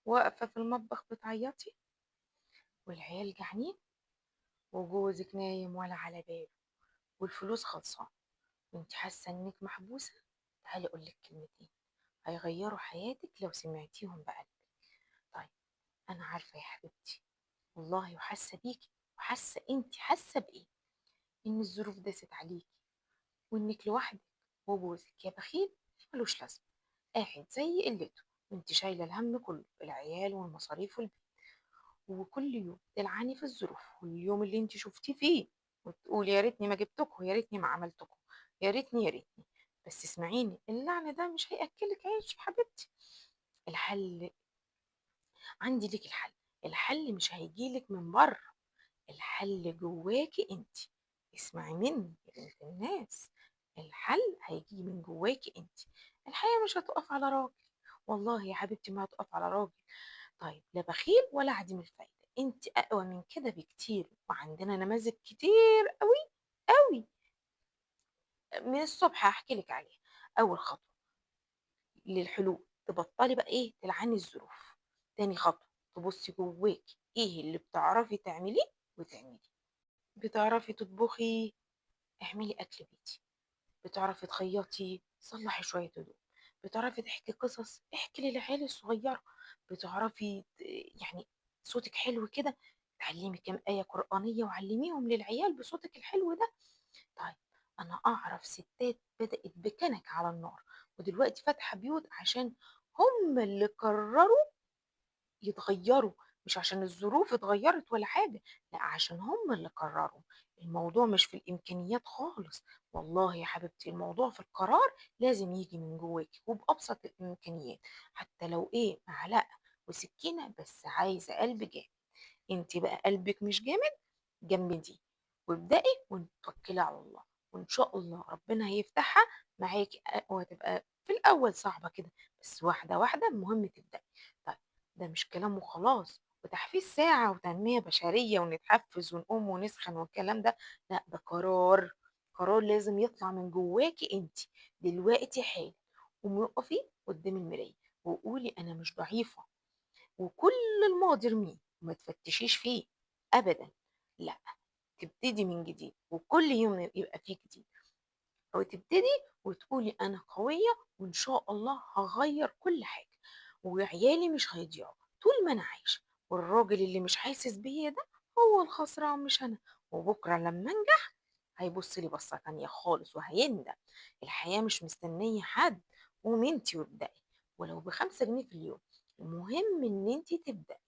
واقفة في المطبخ بتعيطي والعيال جعانين وجوزك نايم ولا على باله والفلوس خلصانة وانت حاسة انك محبوسة. تعالي اقولك كلمتين هيغيروا حياتك لو سمعتيهم بقلبك. طيب، انا عارفة يا حبيبتي والله، وحاسة بيكي، وحاسة انت حاسة بايه، ان الظروف داست عليكي وانك لوحدك، وجوزك يا بخيل ملوش لازمة قاعد زي قلته، وانت شايلة الهم كله، العيال والمصاريف والبيت، وكل يوم تلعني في الظروف واليوم اللي انت شفتيه فيه وتقول يا ريتني ما جبتكم، يا ريتني ما عملتكم، يا ريتني يا ريتني. بس اسمعيني، اللعن ده مش هياكلك عيش يا حبيبتي. الحل عندي ليك، الحل مش هيجيلك من بره، الحل جواكي انت. اسمعي مني يا بنت الناس، الحل هيجي من جواكي انت. الحياة مش هتقف على راجل، والله يا حبيبتي ما هتقف على راجل. طيب، لا بخيل ولا عديم الفايدة، انت اقوى من كده بكتير، وعندنا نماذج كتير قوي قوي. من الصبح هحكي لك عليها. اول خطوة للحلول تبطلي بقى ايه تلعني الظروف. تاني خطوة تبصي جواكي ايه اللي بتعرفي تعمليه وتعمليه. بتعرفي تطبخي، اعملي اكل بيتي. بتعرفي تخيطي، صلحي شوية هدوم. بتعرفي تحكي قصص، احكي للعيال الصغيرة. بتعرفي يعني صوتك حلو كده، تعلمي كام آية قرآنية وعلميهم للعيال بصوتك الحلو ده. طيب، أنا أعرف ستات بدأت بكنك على النار ودلوقتي فاتحة بيوت عشان هم اللي قرروا يتغيّروا، مش عشان الظروف اتغيّرت ولا حاجة، لأ عشان هُم اللي قرّروا. الموضوع مش في الإمكانيات خالص، والله يا حبيبتي الموضوع في القرار، لازم ييجي من جواكِ وبأبسط الإمكانيات، حتى لو إيه معلقة وسكينة بس عايزة قلب جامد. أنتِ بقى قلبِك مش جامد، جمّديه وابدئي وتوكّلي على الله، وإن شاء الله ربنا هيفتحها معاكِ. وهتبقى في الأول صعبة كده، بس واحدة واحدة المهم تبدئي. طيب، ده مش كلام وخلاص وتحفيز ساعة وتنمية بشرية ونتحفز ونقوم ونسخن والكلام ده، لأ ده قرار، قرار لازم يطلع من جواكِ أنتِ دلوقتي حالًا. قومي اقفي قدّام المراية وقولي أنا مش ضعيفة، وكل الماضي ارميه وما تفتشيش فيه أبدًا، لأ، تبتدي من جديد وكل يوم يبقى فيه جديد، وتبتدي وتقولي أنا قوية وإن شاء الله هاغيّر كل حاجة، وعيالي مش هيضيعوا طول ما أنا عايشة، والراجل اللي مش حاسس بيّا ده هو الخسران مش أنا، وبكرة لمّا أنجح هيبُص لي بصّة تانية خالص وهيندم. الحياة مش مستنية حد، قومي أنتِ وابدئي ولو ب5 جنيه في اليوم، المهم إن أنتِ تبدئي.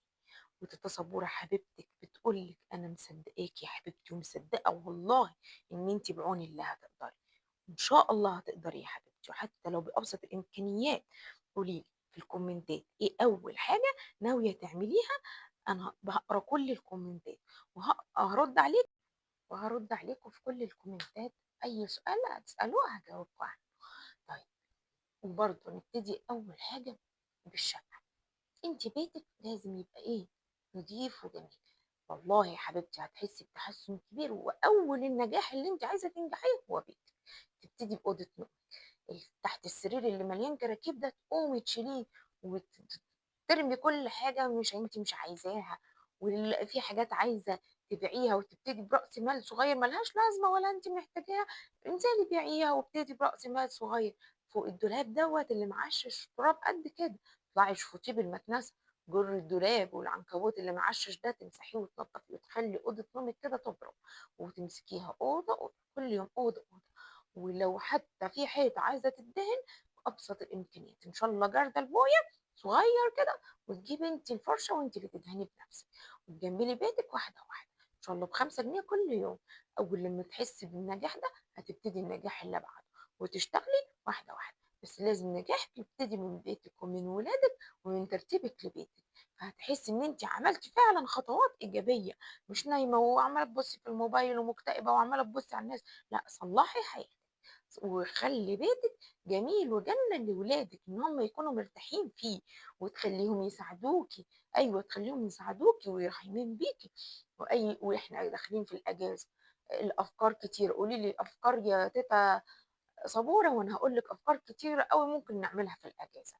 وتيتة صبورة حبيبتِك بتقول لِك أنا مصدقاكِ يا حبيبتي ومصدقة والله إن أنتِ بعون الله هتقدري، وإن شاء الله هتقدري يا حبيبتي، وحتى لو بأبسط الإمكانيات قولي لي في الكومنتات إيه أول حاجة ناوية تعمليها. أنا هاقرا كل الكومنتات هارُد عليكِ وهارُد عليكم في كل الكومنتات، أي سؤال هتسألوه هاجاوبكم عنه. طيب، وبرضه نبتدي أول حاجة بالشقة. أنتِ بيتِك لازم يبقى إيه، نضيف وجميل. والله يا حبيبتي هتحسّي بتحسُّن كبير، وأول النجاح اللي أنتِ عايزة تنجحيه هو بيتِك. تبتدي بأوضة نومِك، تحت السرير اللي مليان كراكيب ده تقومي تشيليه ترمي كل حاجة مش أنتِ مش عايزاها، في حاجات عايزة تبيعيها وتبتدي برأس مال صغير ما لهاش لازمة ولا أنتِ محتاجاها، انزلي بيعيها وابتدي برأس مال صغير. فوق الدولاب دوّة اللي معشّش تراب قد كده، اطلعي اشفطيه بالمكنسة. جُري الدولاب والعنكبوت اللي معشّش ده تمسحيه وتنضفيه وتخلّي أوضة نومِك كده تبرق، وتمسكيها أوضة، أوضة، كل يوم أوضة، أوضة. ولو حتى في حيطة عايزة تدهن بأبسط الإمكانيات، إن شاء الله جردل بويا صغير كده، وتجيبي أنتِ الفرشة وأنتِ اللي تدهني بنفسِك، وتجملي بيتِك واحدة واحدة، إن شاء الله ب5 جنيه كل يوم. أول لمّا تحسي بالنجاح ده هتبتدي النجاح اللي بعده، وتشتغلي واحدة واحدة، بس لازم نجاح يبتدي من بيتِك ومن ولادِك ومن ترتيبِك لبيتِك، فهتحسي إن أنتِ عملتِ فعلًا خطوات إيجابية، مش نايمة وعمّالة تبُصي في الموبايل ومكتئبة وعمّالة تبُصي على الناس، لأ صلّحي حياتِك. وخلّي بيتِك جميل وجنة لولادِك، إن هم يكونوا مرتاحين فيه، وتخلّيهم يساعدوكِ. أيوه، تخلّيهم يساعدوكِ وراحمين بيكِ. وإحنا داخلين في الأجازة، الأفكار كتير، قولي لي أفكار يا تيتة صبورة وأنا هاقول لِك أفكار كتيرة أوي ممكن نعملها في الأجازة.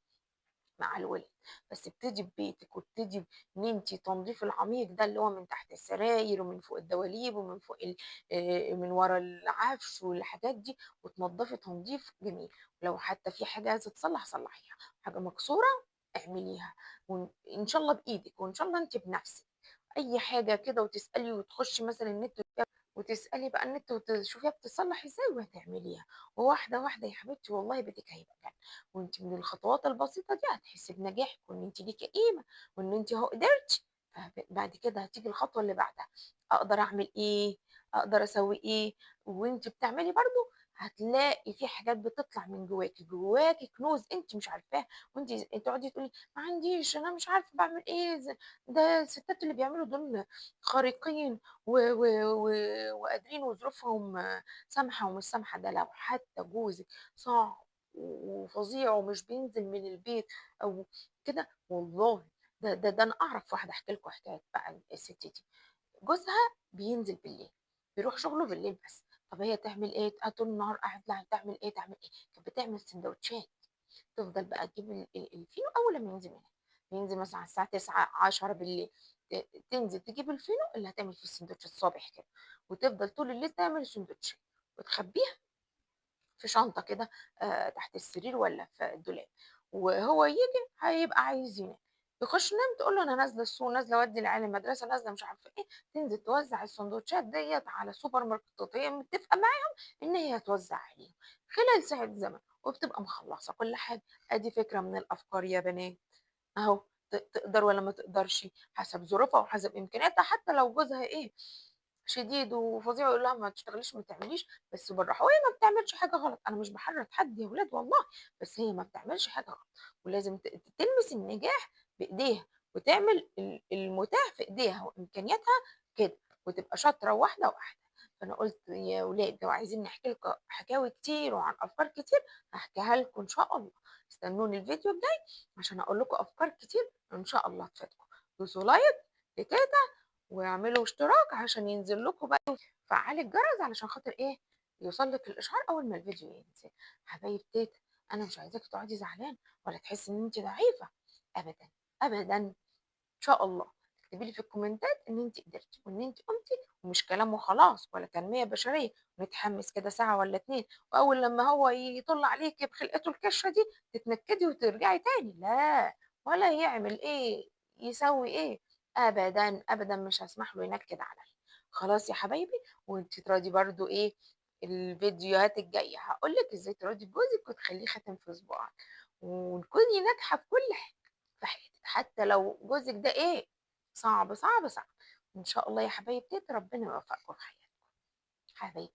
مع الولاد. بس ابتدي ببيتِك، وابتدي إن أنتِ التنضيف العميق ده اللي هو من تحت السراير ومن فوق الدواليب ومن فوق من ورا العفش والحاجات دي، وتنضفي تنضيف جميل. ولو حتى في حاجة عايزة تتصلح صلحيها، حاجة مكسورة اعمليها، إن شاء الله بإيدِك وإن شاء الله أنتِ بنفسِك. أي حاجة كده وتسألي وتخشي مثلًا النت وتسألي بقى النت وتشوفيها بتتصلح إزاي وهتعمليها، وواحدة واحدة يا حبيبتي والله بيتِك هيبقى جنة. وأنتِ من الخطوات البسيطة دي هتحسي بنجاحِك وإن أنتِ ليكِ قيمة وإن أنتِ أهو قدرتِ. بعد كده هتيجي الخطوة اللي بعدها، أقدر أعمل إيه، أقدر أسوي إيه. وأنتِ بتعملي برضه هتلاقي في حاجات بتطلع من جواكِ، جواكِ كنوز أنتِ مش عارفاها، وأنتِ تقعدي تقولي ما عنديش، أنا مش عارفة باعمل إيه، ده الستات اللي بيعملوا دول خارقين و و و وقادرين وظروفهم سامحة ومش سامحة. ده لو حتى جوزِك صعب وفظيع ومش بينزل من البيت أو كده، والله ده أنا أعرف واحدة أحكي لكم حكاية بقى الست دي. جوزها بينزل بالليل، بيروح شغله بالليل بس. طب هي تعمل إيه؟ طول النهار قاعد لها تعمل إيه، تعمل إيه؟ كانت بتعمل سندوتشات. تفضل بقى تجيب الفينو أول لمّا ينزل من هنا، بينزل مثلًا على الساعة 21:00، 22:00 تنزل تجيب الفينو اللي هتعمل فيه الساندوتش الصبح كده، وتفضل طول الليل تعمل الساندوتشات وتخبّيها في شنطة كده تحت السرير والّا في الدولاب. وهو ييجي هيبقى عايز ينام، يخش ينام تقول له أنا نازلة السوق، نازلة أودّي العيال المدرسة، نازلة مش عارفة إيه. تنزل توزّع الساندوتشات ديّة على سوبر ماركتات هي متفقة معاهم إن هي هتوزّع عليهم خلال ساعة زمن، وبتبقى مخلّصة كل حاجة. أدي فكرة من الأفكار يا بنات. أهو تقدر والّا ما تقدرش، حسب ظروفها وحسب إمكانياتها. حتى لو جوزها إيه، شديد وفظيع ويقول لها ما تشتغليش ما تعمليش، بس بالراحة. وهي ما بتعملش حاجة غلط، أنا مش باحرّض حد يا ولاد والله، بس هي ما بتعملش حاجة غلط. ولازم تلمس النجاح بإيديها وتعمل المتاح في إيديها وإمكانياتها كده، وتبقى شاطرة واحدة، واحدة. فأنا قُلت يا ولاد لو عايزين نحكي لكم حكاوي كتير وعن أفكار كتير هاحكيها لكم إن شاء الله. استنوني الفيديو الجاي عشان أقول لكم أفكار كتير إن شاء الله تفيدكم. دوسوا لايك لتيتة واعملوا اشتراك عشان ينزل لكم بقى، وفعّلي الجرس علشان خاطر إيه، يوصل لِك الإشعار أول ما الفيديو ينزل. حبايب تيتة، أنا مش عايزاكِ تقعدي زعلانة ولا تحسّي إن أنتِ ضعيفة أبدًا، أبدًا. إن شاء الله تكتبي لي في الكومنتات إن أنتِ قدرتِ وإن أنتِ قُمتِ، ومش كلام وخلاص ولا تنمية بشرية ونتحمس كده ساعة والّا 2، وأول لمّا هو يطُل عليكِ بخلقته الكشة دي تتنكدي وترجعي تاني. لا، ولا يعمل إيه، يسوي إيه، أبدًا، أبدًا مش هاسمح له ينكد عليَّ. خلاص يا حبايبي. وأنتِ تراضي برضه إيه، الفيديوهات الجاية هاقول لِك إزاي تراضي جوزِك وتخلّيه خاتم في صباعِك، وتكوني ناجحة في كل حاجة في حياتِك، حتى لو جوزِك ده إيه، صعب، صعب، صعب. إن شاء الله يا حبايب تيتة ربنا يوفقكم في حياتكم. حبايبي.